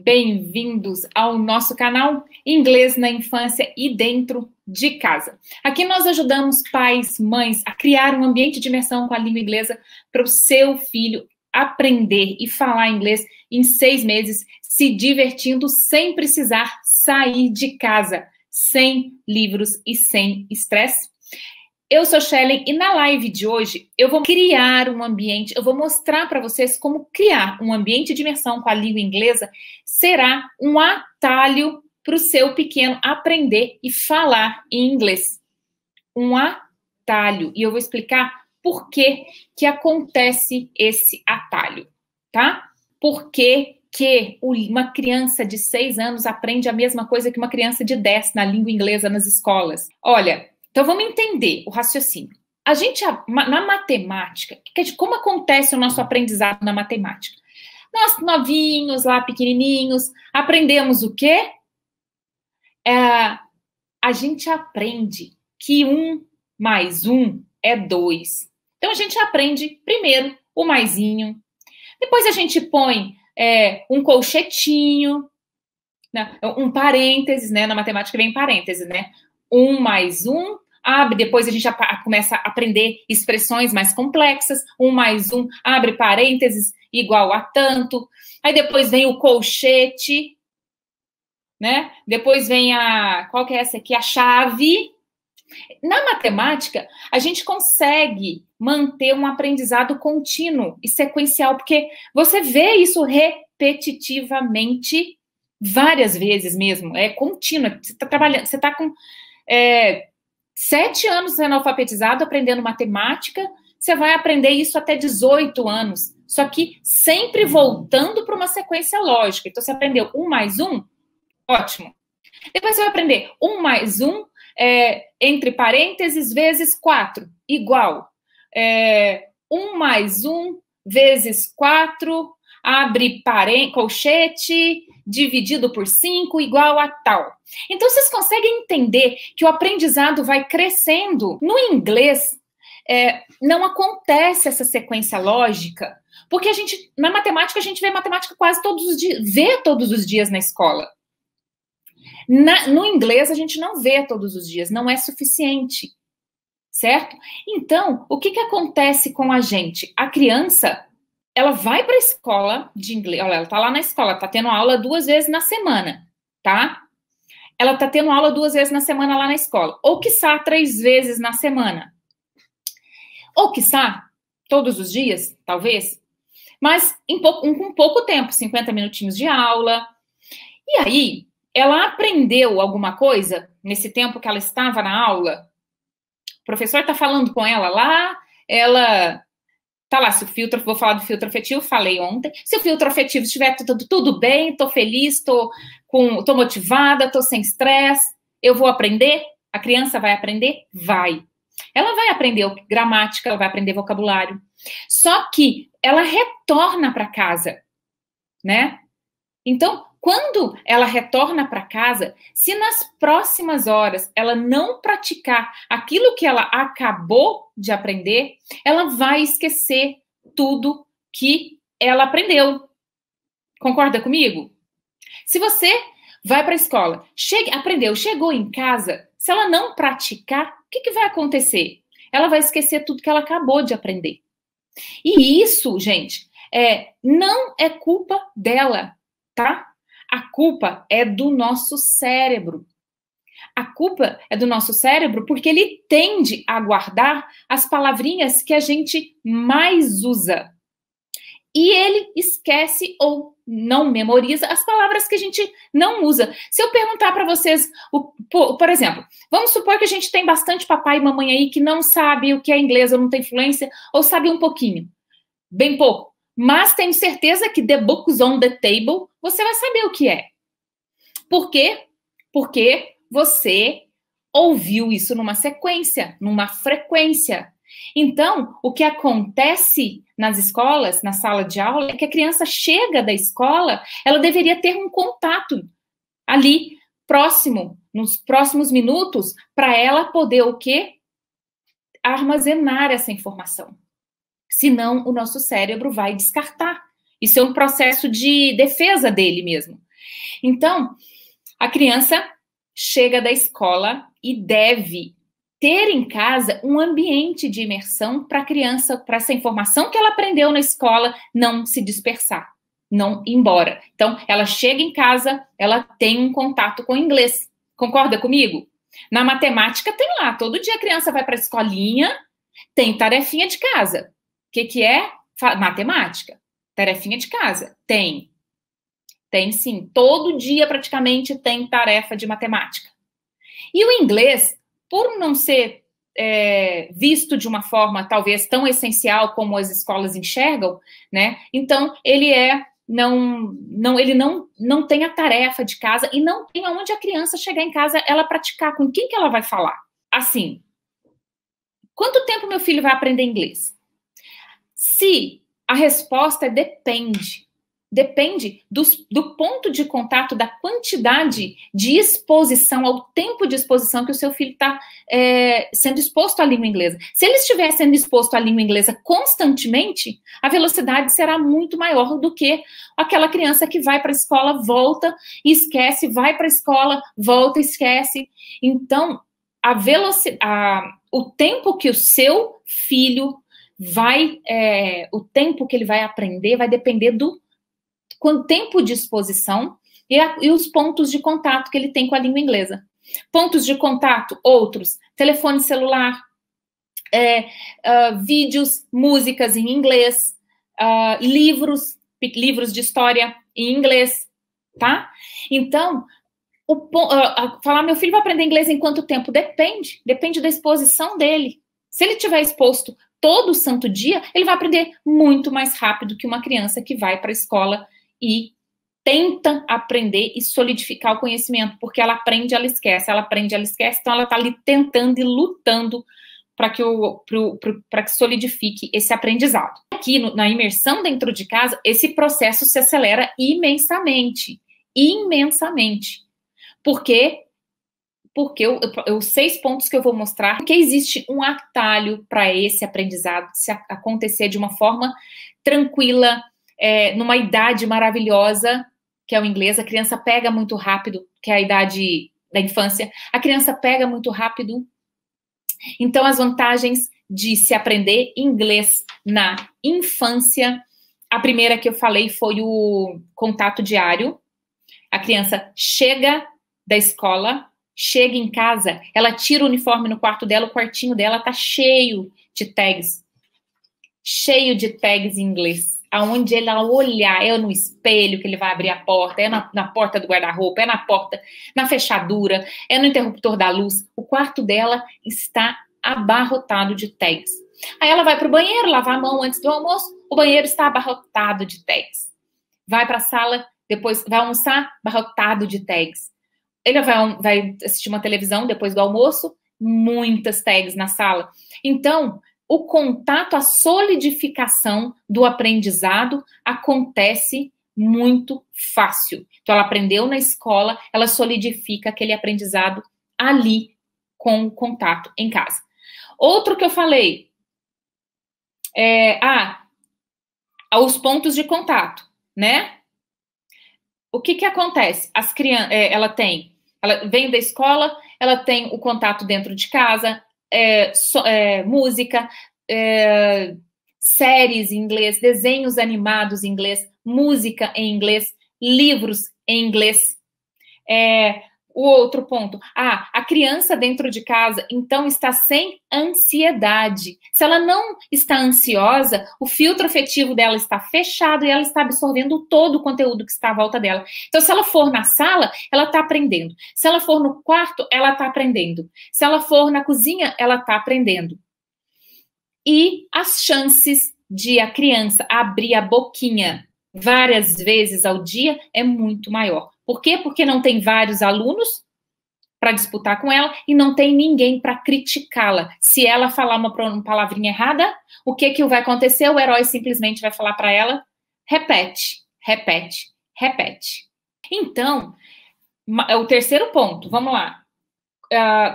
Bem-vindos ao nosso canal Inglês na Infância e Dentro de Casa. Aqui nós ajudamos pais, mães a criar um ambiente de imersão com a língua inglesa para o seu filho aprender e falar inglês em 6 meses, se divertindo sem precisar sair de casa, sem livros e sem estresse. Eu sou Shellen e na live de hoje eu vou criar um ambiente, eu vou mostrar para vocês como criar um ambiente de imersão com a língua inglesa será um atalho para o seu pequeno aprender e falar em inglês. Um atalho. E eu vou explicar por que acontece esse atalho, tá? Por que uma criança de 6 anos aprende a mesma coisa que uma criança de 10 na língua inglesa nas escolas? Olha, então vamos entender o raciocínio. A gente, na matemática, como acontece o nosso aprendizado na matemática? Nós, novinhos, lá, pequenininhos, aprendemos o quê? A gente aprende que 1 mais 1 é 2. Então, a gente aprende, primeiro, o maisinho. Depois, a gente põe um colchetinho, né? Um parênteses, né? Na matemática vem parênteses, né? 1 mais 1, abre, depois a gente começa a aprender expressões mais complexas. 1 mais 1, abre parênteses, igual a tanto. Aí depois vem o colchete, né? Depois vem qual que é essa aqui? A chave. Na matemática, a gente consegue manter um aprendizado contínuo e sequencial, porque você vê isso repetitivamente várias vezes mesmo, é contínuo. Você está trabalhando, você está com 7 anos sendo alfabetizado, aprendendo matemática, você vai aprender isso até 18 anos, só que sempre voltando para uma sequência lógica. Então, você aprendeu 1 mais 1, ótimo. Depois você vai aprender 1 mais 1, entre parênteses, vezes 4, igual. 1 mais 1 vezes 4, abre colchete, dividido por 5, igual a tal. Então, vocês conseguem entender que o aprendizado vai crescendo. No inglês, não acontece essa sequência lógica, porque na matemática, a gente vê matemática quase todos os dias, vê todos os dias na escola. No inglês, a gente não vê todos os dias, não é suficiente, certo? Então, o que acontece com a gente? A criança, ela vai para a escola de inglês, olha, ela está lá na escola, está tendo aula 2 vezes na semana, tá? Ela está tendo aula 2 vezes na semana lá na escola, ou quiçá 3 vezes na semana. Ou quiçá, todos os dias, talvez, mas com pouco tempo, 50 minutinhos de aula. E aí, ela aprendeu alguma coisa nesse tempo que ela estava na aula? O professor está falando com ela lá, ela tá lá, se o filtro, vou falar do filtro afetivo, falei ontem, se o filtro afetivo estiver tudo bem, estou feliz, estou motivada, estou sem estresse, eu vou aprender? A criança vai aprender? Vai. Ela vai aprender gramática, ela vai aprender vocabulário. Só que ela retorna para casa, né? Então, quando ela retorna para casa, se nas próximas horas ela não praticar aquilo que ela acabou de aprender, ela vai esquecer tudo que ela aprendeu. Concorda comigo? Se você vai para a escola, aprendeu, chegou em casa, se ela não praticar, o que vai acontecer? Ela vai esquecer tudo que ela acabou de aprender. E isso, gente, não é culpa dela, tá? A culpa é do nosso cérebro. A culpa é do nosso cérebro porque ele tende a guardar as palavrinhas que a gente mais usa. E ele esquece ou não memoriza as palavras que a gente não usa. Se eu perguntar para vocês, por exemplo, vamos supor que a gente tem bastante papai e mamãe aí que não sabe o que é inglês ou não tem fluência, ou sabe um pouquinho, bem pouco. Mas tenho certeza que the books on the table, você vai saber o que é. Por quê? Porque você ouviu isso numa sequência, numa frequência. Então, o que acontece nas escolas, na sala de aula, é que a criança chega da escola, ela deveria ter um contato ali, próximo, nos próximos minutos, para ela poder o quê? Armazenar essa informação. Senão, o nosso cérebro vai descartar. Isso é um processo de defesa dele mesmo. Então, a criança chega da escola e deve ter em casa um ambiente de imersão para a criança, para essa informação que ela aprendeu na escola não se dispersar, não ir embora. Então, ela chega em casa, ela tem um contato com o inglês. Concorda comigo? Na matemática tem lá, todo dia a criança vai para a escolinha, tem tarefinha de casa. O que é? Matemática. Tarefinha de casa. Tem sim. Todo dia praticamente tem tarefa de matemática. E o inglês, por não ser visto de uma forma talvez tão essencial como as escolas enxergam, né? Então ele ele não tem a tarefa de casa e não tem aonde a criança chegar em casa ela praticar. Com quem que ela vai falar? Assim, quanto tempo meu filho vai aprender inglês? Se a resposta é depende. Depende do ponto de contato, da quantidade de exposição, ao tempo de exposição que o seu filho está sendo exposto à língua inglesa. Se ele estiver sendo exposto à língua inglesa constantemente, a velocidade será muito maior do que aquela criança que vai para a escola, volta e esquece, vai para a escola, volta e esquece. Então, o tempo que o seu filho o tempo que ele vai aprender vai depender do tempo de exposição e os pontos de contato que ele tem com a língua inglesa. Pontos de contato, outros, telefone celular, vídeos, músicas em inglês, livros de história em inglês, tá? Então, falar, meu filho vai aprender inglês em quanto tempo? Depende da exposição dele. Se ele tiver exposto todo santo dia, ele vai aprender muito mais rápido que uma criança que vai para a escola e tenta aprender e solidificar o conhecimento, porque ela aprende, ela esquece, então ela está ali tentando e lutando para que solidifique esse aprendizado. Aqui, na imersão dentro de casa, esse processo se acelera imensamente. Porque os 6 pontos que eu vou mostrar, porque existe um atalho para esse aprendizado se acontecer de uma forma tranquila, numa idade maravilhosa, que é o inglês. A criança pega muito rápido, que é a idade da infância. A criança pega muito rápido. Então, as vantagens de se aprender inglês na infância, a primeira que eu falei foi o contato diário. A criança chega da escola, chega em casa, ela tira o uniforme no quarto dela, o quartinho dela tá cheio de tags em inglês. Aonde ela olhar, é no espelho que ele vai abrir a porta, é na porta do guarda-roupa, é na porta, na fechadura, é no interruptor da luz. O quarto dela está abarrotado de tags. Aí ela vai para o banheiro, lavar a mão antes do almoço, o banheiro está abarrotado de tags. Vai para a sala, depois vai almoçar, abarrotado de tags. Ele vai assistir uma televisão depois do almoço, muitas tags na sala. Então, o contato, a solidificação do aprendizado acontece muito fácil. Então, ela aprendeu na escola, ela solidifica aquele aprendizado ali com o contato em casa. Outro que eu falei, os pontos de contato, né? O que acontece? As crianças, ela vem da escola, ela tem o contato dentro de casa, música, séries em inglês, desenhos animados em inglês, música em inglês, livros em inglês. O outro ponto, a criança dentro de casa, então, está sem ansiedade. Se ela não está ansiosa, o filtro afetivo dela está fechado e ela está absorvendo todo o conteúdo que está à volta dela. Então, se ela for na sala, ela está aprendendo. Se ela for no quarto, ela está aprendendo. Se ela for na cozinha, ela está aprendendo. E as chances de a criança abrir a boquinha várias vezes ao dia é muito maior. Por quê? Porque não tem vários alunos para disputar com ela e não tem ninguém para criticá-la. Se ela falar uma palavrinha errada, o que vai acontecer? O herói simplesmente vai falar para ela, repete, repete, repete. Então, o terceiro ponto, vamos lá.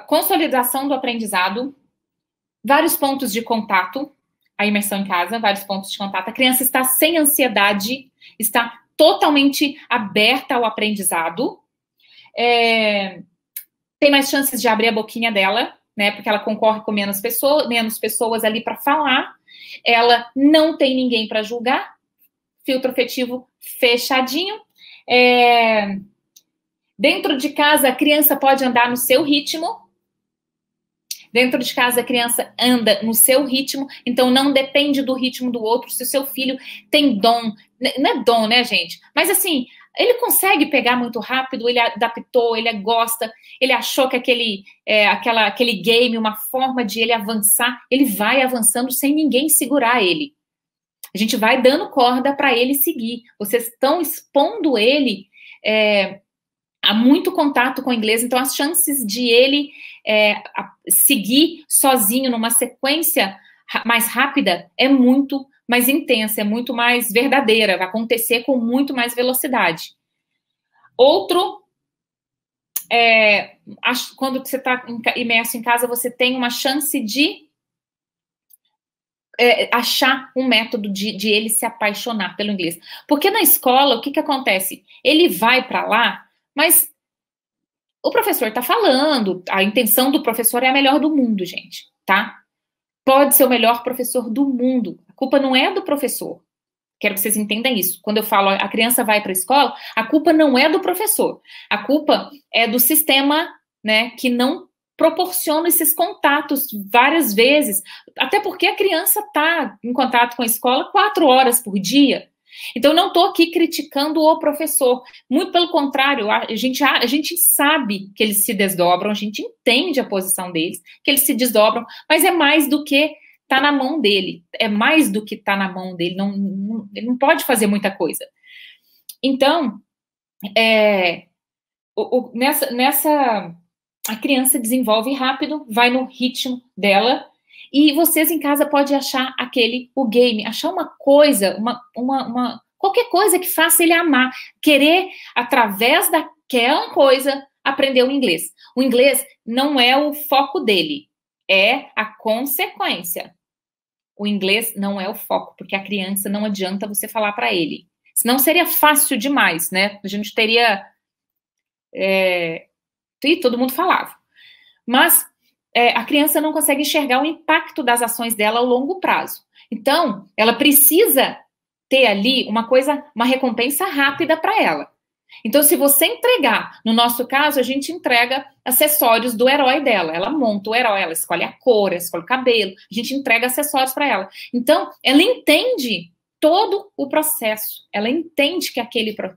Consolidação do aprendizado, vários pontos de contato, a imersão em casa, vários pontos de contato. A criança está sem ansiedade, está totalmente aberta ao aprendizado, tem mais chances de abrir a boquinha dela, né? Porque ela concorre com menos pessoas ali para falar. Ela não tem ninguém para julgar. Filtro afetivo fechadinho. Dentro de casa, a criança pode andar no seu ritmo. Dentro de casa, a criança anda no seu ritmo, então não depende do ritmo do outro. Se o seu filho tem dom, não é dom, né, gente? Mas assim, ele consegue pegar muito rápido, ele adaptou, ele gosta, ele achou que aquele game, uma forma de ele avançar, ele vai avançando sem ninguém segurar ele. A gente vai dando corda para ele seguir. Vocês estão expondo ele há muito contato com o inglês, então as chances de ele seguir sozinho numa sequência mais rápida é muito mais intensa, é muito mais verdadeira, vai acontecer com muito mais velocidade. Outro, quando você está imerso em casa, você tem uma chance de achar um método de ele se apaixonar pelo inglês. Porque na escola, o que acontece? Ele vai para lá, mas o professor está falando, a intenção do professor é a melhor do mundo, gente, tá? Pode ser o melhor professor do mundo. A culpa não é do professor. Quero que vocês entendam isso. Quando eu falo a criança vai para a escola, a culpa não é do professor. A culpa é do sistema, né, que não proporciona esses contatos várias vezes. Até porque a criança está em contato com a escola 4 horas por dia. Então, eu não estou aqui criticando o professor. Muito pelo contrário, a gente sabe que eles se desdobram, a gente entende a posição deles, que eles se desdobram, mas é mais do que tá na mão dele. É mais do que tá na mão dele. Ele não pode fazer muita coisa. Então, a criança desenvolve rápido, vai no ritmo dela, e vocês em casa podem achar o game, achar uma coisa, qualquer coisa que faça ele amar, querer, através daquela coisa, aprender o inglês. O inglês não é o foco dele, é a consequência. O inglês não é o foco, porque a criança não adianta você falar para ele. Senão seria fácil demais, né? A gente teria... E todo mundo falava. Mas a criança não consegue enxergar o impacto das ações dela ao longo prazo. Então, ela precisa ter ali uma recompensa rápida para ela. Então, se você entregar, no nosso caso, a gente entrega acessórios do herói dela. Ela monta o herói, ela escolhe a cor, ela escolhe o cabelo, a gente entrega acessórios para ela. Então, ela entende todo o processo. Ela entende que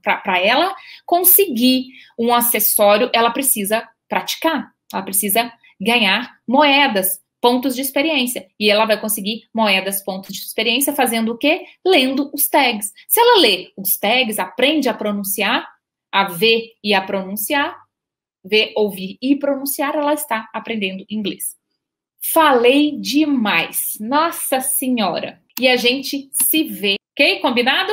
para ela conseguir um acessório, ela precisa praticar, ela precisa ganhar moedas, pontos de experiência. E ela vai conseguir moedas, pontos de experiência, fazendo o quê? Lendo os tags. Se ela lê os tags, aprende a pronunciar, a ver e a pronunciar, ver, ouvir e pronunciar, ela está aprendendo inglês. Falei demais. Nossa Senhora. E a gente se vê. Ok? Combinado?